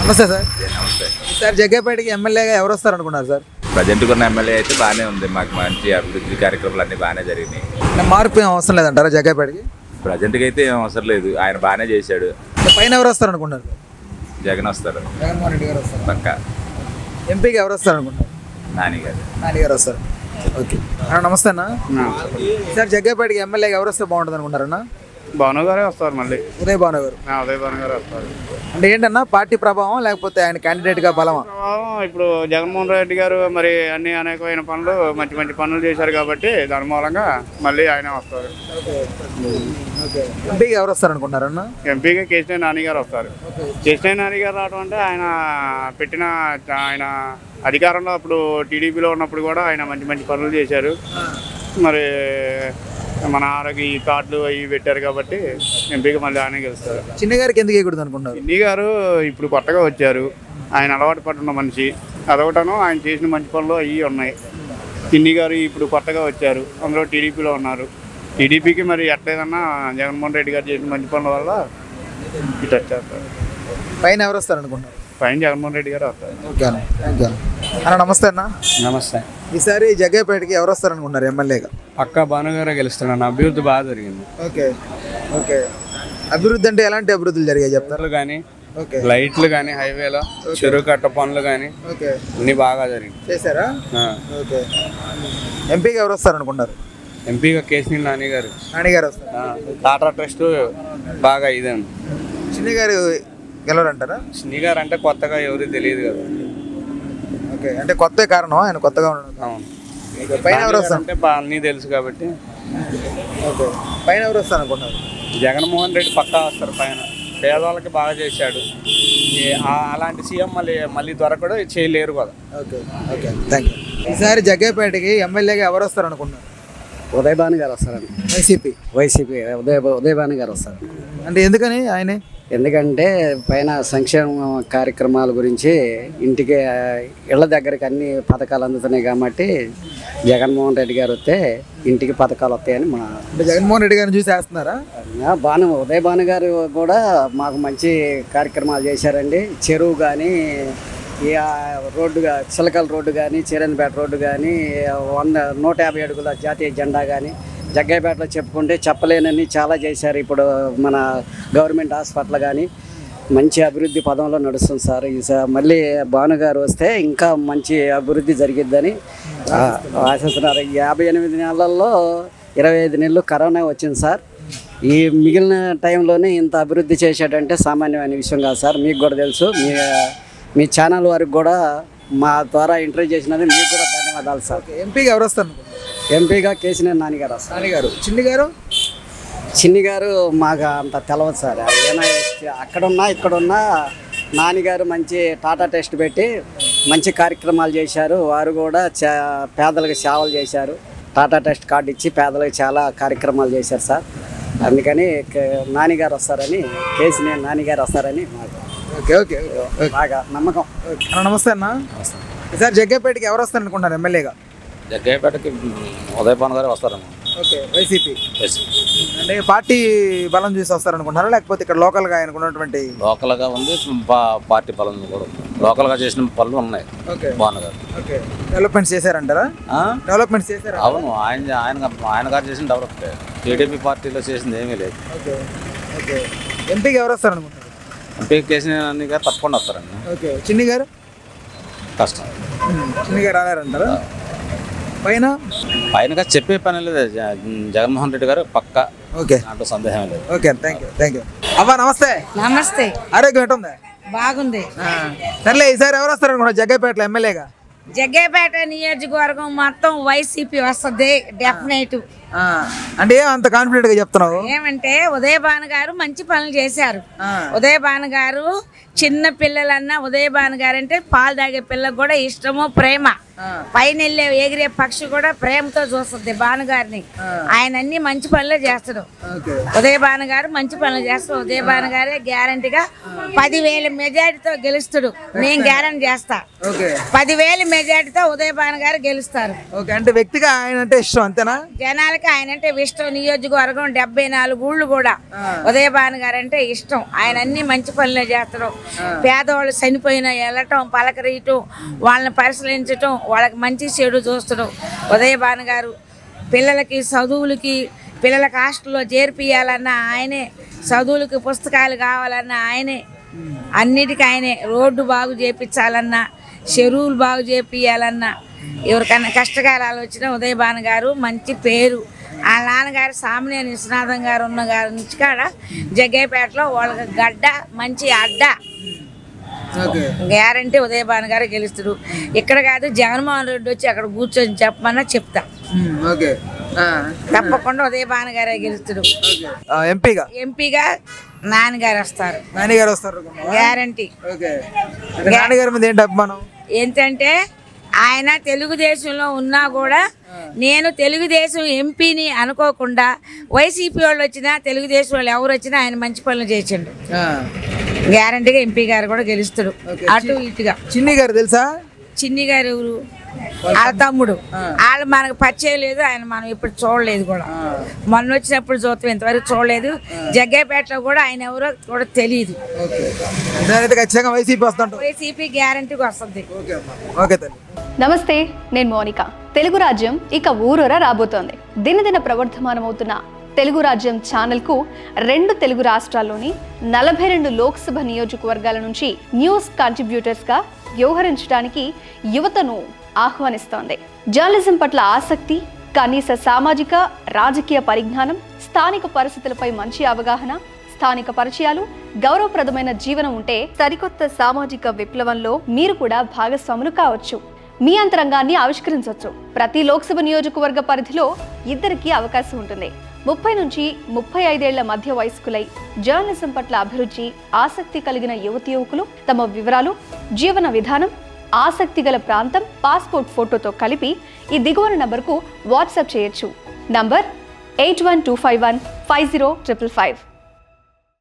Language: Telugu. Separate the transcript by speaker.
Speaker 1: నమస్తే సార్.
Speaker 2: నమస్తే
Speaker 1: సార్ జగ్గేపేటకి ఎమ్మెల్యేగా ఎవరు వస్తారు అనుకున్నారు సార్?
Speaker 2: ప్రజెంట్ ఉన్న ఎమ్మెల్యే అయితే బాగానే ఉంది. మాకు మంచి అభివృద్ధి కార్యక్రమాలు అన్నీ బాగానే జరిగినాయి.
Speaker 1: మార్పు ఏం అవసరం లేదంటారా జగ్గేపేటకి?
Speaker 2: ప్రజెంట్కి అయితే ఏం అవసరం లేదు, ఆయన బాగానే చేశాడు.
Speaker 1: పైన ఎవరు వస్తారు అనుకున్నారు?
Speaker 2: జగన్ వస్తారు
Speaker 1: జగన్మోహన్ రెడ్డి గారు వస్తారు.
Speaker 2: పక్క.
Speaker 1: ఎంపీకి ఎవరు వస్తారు అనుకున్నారు?
Speaker 2: నాని గారు.
Speaker 1: నాని గారు వస్తారు. ఓకే అన్న, నమస్తే అన్న. సార్ జగ్గేపేటకి ఎమ్మెల్యేగా ఎవరు వస్తే బాగుంటుంది అనుకుంటారన్నా?
Speaker 3: భాను గారే వస్తారు మళ్ళీ.
Speaker 1: ఉదయ్ భాను గారు.
Speaker 3: ఉదయ్ భాను గారే వస్తారు.
Speaker 1: అంటే ఏంటన్నా పార్టీ ప్రభావం లేకపోతే ఆయన క్యాండిడేట్గా బలమా?
Speaker 3: ఇప్పుడు జగన్మోహన్ రెడ్డి గారు మరి అన్ని అనేకమైన పనులు మంచి మంచి పనులు చేశారు కాబట్టి దాని మూలంగా మళ్ళీ ఆయన వస్తారు.
Speaker 1: ఎంపీకి ఎవరు వస్తారు అనుకుంటారన్న?
Speaker 3: ఎంపీగా కేసీఆర్ నాని గారు వస్తారు. కేసీఆర్ నాని గారు రావడం అంటే ఆయన అధికారంలో అప్పుడు టీడీపీలో ఉన్నప్పుడు కూడా ఆయన మంచి మంచి పనులు చేశారు. మరి మన ఆరోగ్య ఈ కార్డులు అవి పెట్టారు కాబట్టి ఎంపీగా మళ్ళీ ఆయన గెలుస్తారు.
Speaker 1: చిన్ని గారికి ఎందుకు వేయకూడదు అనుకుంటారు?
Speaker 3: చిన్ని గారు ఇప్పుడు కొత్తగా వచ్చారు, ఆయన అలవాటు పడుతున్న మనిషి, అదొకటను ఆయన చేసిన మంచి పనులు అవి ఉన్నాయి. చిన్ని గారు ఇప్పుడు కొత్తగా వచ్చారు, అందులో టీడీపీలో ఉన్నారు. టీడీపీకి మరి ఎట్లేదన్నా జగన్మోహన్ రెడ్డి గారు చేసిన మంచి పనుల వల్ల ఇటు వచ్చేస్తారు.
Speaker 1: పైన ఎవరు వస్తారు అనుకుంటారు?
Speaker 3: పైన జగన్మోహన్ రెడ్డి గారు వస్తారు.
Speaker 1: ఓకే అన్న, థ్యాంక్ యూ అన్న. నమస్తే అన్న.
Speaker 4: నమస్తే.
Speaker 1: ఈసారి జగ్గేపేటకి ఎవరు వస్తారు అనుకుంటారు ఎమ్మెల్యేగా?
Speaker 4: పక్కా భానుగారే గెలుస్తున్నాను. అభివృద్ధి బాగా జరిగింది.
Speaker 1: Okay okay. అభివృద్ధి అంటే ఎలాంటి అభివృద్ధులు జరిగాయి చెప్తారు?
Speaker 4: కానీ
Speaker 1: ఓకే,
Speaker 4: లైట్లు కానీ, హైవేలో చెరువు కట్ట పనులు కానీ
Speaker 1: ఓకే
Speaker 4: అన్ని బాగా జరిగింది.
Speaker 1: చేశారా? ఓకే. ఎంపీకి ఎవరు వస్తారు అనుకుంటారు?
Speaker 4: ఎంపీగా కేసీఆర్ నాని గారు.
Speaker 1: నాని గారు వస్తారు.
Speaker 4: టాటా ట్రస్ట్ బాగా ఇదండి.
Speaker 1: చిన్ని గారు గెలవరంటారా?
Speaker 4: చిన్ని గారు అంటే కొత్తగా ఎవరు తెలియదు కదా.
Speaker 1: ఓకే, అంటే కొత్త కారణం ఆయన కొత్తగా ఉండడం.
Speaker 4: అవును.
Speaker 1: పైన ఎవరు వస్తారు
Speaker 4: అంటే అన్నీ తెలుసు కాబట్టి.
Speaker 1: ఓకే, పైన ఎవరు వస్తారు అనుకుంటారు?
Speaker 4: జగన్మోహన్ రెడ్డి పక్కా వస్తారు. పైన పేదవాళ్ళకి బాగా చేశాడు. అలాంటి సీఎం మళ్ళీ దొరకడు, చేయలేరు కదా.
Speaker 1: Okay okay, thank you. ఈసారి జగ్గేపేటకి ఎమ్మెల్యేగా ఎవరు వస్తారు అనుకుంటున్నారు?
Speaker 5: ఉదయ్ భాను గారు వస్తారండి. వైసీపీ ఉదయ్ భాను గారు వస్తారు.
Speaker 1: అంటే ఎందుకని ఆయనే?
Speaker 5: ఎందుకంటే పైన సంక్షేమ కార్యక్రమాల గురించి ఇంటికి ఇళ్ళ దగ్గరికి అన్ని పథకాలు అందుతున్నాయి కాబట్టి జగన్మోహన్ రెడ్డి గారు వస్తే ఇంటికి పథకాలు వస్తాయని మా.
Speaker 1: అంటే జగన్మోహన్ రెడ్డి గారిని చూసి వేస్తున్నారా?
Speaker 5: ఉదయ్ భాను గారు కూడా మాకు మంచి కార్యక్రమాలు చేశారండి. చెరువు కానీ, రోడ్డుగా చిలకల రోడ్డు కానీ, చిరంపేట రోడ్డు కానీ, 150 అడుగుల జాతీయ జెండా కానీ, జగ్గయ్యపేటలో చెప్పుకుంటే చెప్పలేనని చాలా చేశారు. ఇప్పుడు మన గవర్నమెంట్ హాస్పిటల్ కానీ మంచి అభివృద్ధి పదంలో నడుస్తుంది సార్. మళ్ళీ భాను గారు వస్తే ఇంకా మంచి అభివృద్ధి జరిగిద్దని ఆశిస్తున్నారు. 58 నెలల్లో 25 నెలలు కరోనా వచ్చింది సార్. ఈ మిగిలిన టైంలోనే ఇంత అభివృద్ధి చేశాడంటే సామాన్యమైన విషయం కాదు సార్. మీకు కూడా తెలుసు. మీ ఛానల్ వారికి కూడా మా ద్వారా ఇంటర్వ్యూ చేసినది మీకు కూడా ధన్యవాదాలు సార్.
Speaker 1: ఎంపీగా ఎవరు వస్తారు?
Speaker 5: ఎంపీగా కేసీఆర్ నాని గారు వస్తారు.
Speaker 1: నాని గారు. చిన్ని గారు
Speaker 5: మాకు అంత తెలవదు సార్. అక్కడున్నా ఇక్కడున్నా నాన్నగారు మంచి టాటా టెస్ట్ పెట్టి మంచి కార్యక్రమాలు చేశారు. వారు కూడా పేదలకు సేవలు చేశారు. టాటా టెస్ట్ కార్డు ఇచ్చి పేదలకు చాలా కార్యక్రమాలు చేశారు సార్. అందుకని నాన్నగారు వస్తారని, కేసీఆర్ నాని గారు వస్తారని మాకు
Speaker 1: ఓకే ఓకే
Speaker 5: బాగా నమ్మకం.
Speaker 1: నమస్తే అన్న. ఈసారి జగ్గేపేటకి ఎవరు వస్తారు అనుకుంటున్నారు ఎమ్మెల్యేగా?
Speaker 6: జగ్గయ్యపేటకి ఉదయ్ భాను గారే వస్తారమ్మా.
Speaker 1: Okay, YCP. అంటే పార్టీ బలం చూసి వస్తారు అనుకుంటున్నారా లేకపోతే ఇక్కడ లోకల్గా అనుకున్నటువంటి?
Speaker 6: లోకల్గా ఉంది, పార్టీ బలం కూడా లోకల్గా చేసిన పనులు ఉన్నాయి.
Speaker 1: ఓకే,
Speaker 6: భాను గారు.
Speaker 1: Okay, developments చేశారంటారా? డెవలప్మెంట్స్ చేశారు.
Speaker 6: అవును, ఆయన గారు చేసిన డెవలప్. టీడీపీ పార్టీలో చేసింది ఏమీ లేదు.
Speaker 1: Okay okay. ఎంపీకి ఎవరు వస్తారు అనుకుంటారు?
Speaker 6: ఎంపీ కేసీఆర్ అన్ని గారు తప్పకుండా వస్తారండి.
Speaker 1: ఓకే, చిన్ని గారు
Speaker 6: కష్టం.
Speaker 1: చిన్ని గారు రాలేరంటారా?
Speaker 6: పైన చెప్పే పని లేదు. జగన్మోహన్ రెడ్డి గారు పక్క.
Speaker 1: ఓకే,
Speaker 6: అంటూ సందేహం లేదు.
Speaker 1: Okay, thank you. అవ్వ నమస్తే.
Speaker 7: నమస్తే.
Speaker 1: ఆరోగ్యం ఎట్టుంది?
Speaker 7: బాగుంది.
Speaker 1: సర్లే, ఈసారి ఎవరు వస్తారు అనుకున్నా జగ్గయ్యపేటలో ఎమ్మెల్యేగా?
Speaker 7: జగ్గయ్యపేట నియోజకవర్గం మొత్తం వైసీపీ వస్తుంది డెఫినెట్.
Speaker 1: అంటే అంత కాన్ఫిడెంట్ గా చెప్తున్నావు?
Speaker 7: ఏమంటే ఉదయ్ భాను గారు మంచి పనులు చేశారు. ఉదయ్ భాను గారు చిన్న పిల్లలన్నా ఉదయ్ భాను గారు అంటే పాలు తాగే పిల్లలకు కూడా ఇష్టము, ప్రేమ. పైన వెళ్ళే ఎగిరే పక్షి కూడా ప్రేమతో చూస్తుంది భానుగారిని. ఆయన అన్ని మంచి పనులే చేస్తాడు. ఉదయ్ భాను గారు మంచి పనులు చేస్తాడు. ఉదయ్ భాను గారే గ్యారంటీగా 10,000 మెజార్టీతో గెలుస్తాడు. నేను గ్యారంటీ చేస్తా. 10,000 మెజార్టీతో ఉదయ్ భాను గారు గెలుస్తారు.
Speaker 1: అంటే వ్యక్తిగా ఆయన అంటే ఇష్టం అంతేనా?
Speaker 7: జనాలకి అందరికీ ఆయన అంటే ఇష్టం. నియోజకవర్గం 74 ఊళ్ళు కూడా ఉదయభాను గారు అంటే ఇష్టం. ఆయన అన్ని మంచి పనులే చేస్తాడు. పేదవాళ్ళు చనిపోయినా వెళ్ళటం, పలకరీయటం, వాళ్ళని పరిశీలించటం, వాళ్ళకి మంచి చెడు చూస్తడం ఉదయభాను గారు. పిల్లలకి చదువులకి, పిల్లలకి హాస్టల్లో చేర్పియాలన్నా ఆయనే, చదువులకి పుస్తకాలు కావాలన్నా ఆయనే, అన్నిటికీ ఆయనే. రోడ్డు బాగు చేపించాలన్నా, చెరువులు బాగు చేపియాలన్నా, ఎవరికన్నా కష్టకాలాలు వచ్చినా ఉదయభాను గారు మంచి పేరు. ఆ నాన్నగారు సామినేని విశ్వనాథం గారు ఉన్న గారి నుంచి కాడ జగ్గయ్యపేటలో వాళ్ళకి గడ్డ మంచి అడ్డ. గ్యారంటీ ఉదయభాను గారు గెలుస్తాడు. ఇక్కడ కాదు, జగన్మోహన్ రెడ్డి వచ్చి అక్కడ కూర్చొని చెప్పమన్నా చెప్తా. తప్పకుండా ఉదయభాను గారే గెలుస్తాడు. ఎంపీగా నాన్నగారు వస్తారు. గ్యారంటీ.
Speaker 1: నాన్నగారి మీద ఏంటి అభిమానం?
Speaker 7: ఏంటంటే ఆయన తెలుగుదేశంలో ఉన్నా కూడా నేను తెలుగుదేశం ఎంపీని అనుకోకుండా వైసీపీ వాళ్ళు వచ్చినా, తెలుగుదేశం వాళ్ళు ఎవరు వచ్చినా ఆయన మంచి పనులు చేసిండు. గ్యారంటీగా ఎంపీ గారు కూడా గెలుస్తాడు. అటు ఇటుగా.
Speaker 1: చిన్ని గారు తెలుసా?
Speaker 7: చిన్ని గారు ఎవరు? వాళ్ళ తమ్ముడు. వాళ్ళు మనకు పరిచయం లేదు, ఆయన మనం ఇప్పుడు చూడలేదు కూడా. మొన్న వచ్చినప్పుడు చూస్తాం, ఇంతవరకు చూడలేదు. జగ్గయ్యపేటలో కూడా ఆయన ఎవరో కూడా తెలియదు. వైసీపీ గ్యారంటీగా వస్తుంది.
Speaker 8: నమస్తే, నేను మోనిక. తెలుగు రాజ్యం ఇక ఊరూరా రాబోతోంది. దినదిన ప్రవర్ధమానమవుతున్న తెలుగు రాజ్యం ఛానల్కు 2 తెలుగు రాష్ట్రాల్లోని 42 లోక్సభ నియోజకవర్గాల నుంచి న్యూస్ కంట్రిబ్యూటర్స్గా వ్యవహరించడానికి యువతను ఆహ్వానిస్తోంది. జర్నలిజం పట్ల ఆసక్తి, కనీస సామాజిక రాజకీయ పరిజ్ఞానం, స్థానిక పరిస్థితులపై మంచి అవగాహన, స్థానిక పరిచయాలు, గౌరవప్రదమైన జీవనం ఉంటే సరికొత్త సామాజిక విప్లవంలో మీరు కూడా భాగస్వాములు కావచ్చు. మీ అంతరంగాన్ని ఆవిష్కరించవచ్చు. ప్రతి లోక్సభ నియోజకవర్గ పరిధిలో 2కి అవకాశం ఉంటుంది. 30 నుంచి 35 ఏళ్ల మధ్య వయస్కులై జర్నలిజం పట్ల అభిరుచి, ఆసక్తి కలిగిన యువకులు తమ వివరాలు, జీవన విధానం, ఆసక్తి గల ప్రాంతం, పాస్పోర్ట్ ఫోటోతో కలిపి ఈ దిగువన నంబర్కు వాట్సాప్ చేయొచ్చు. నంబర్ 8125150555.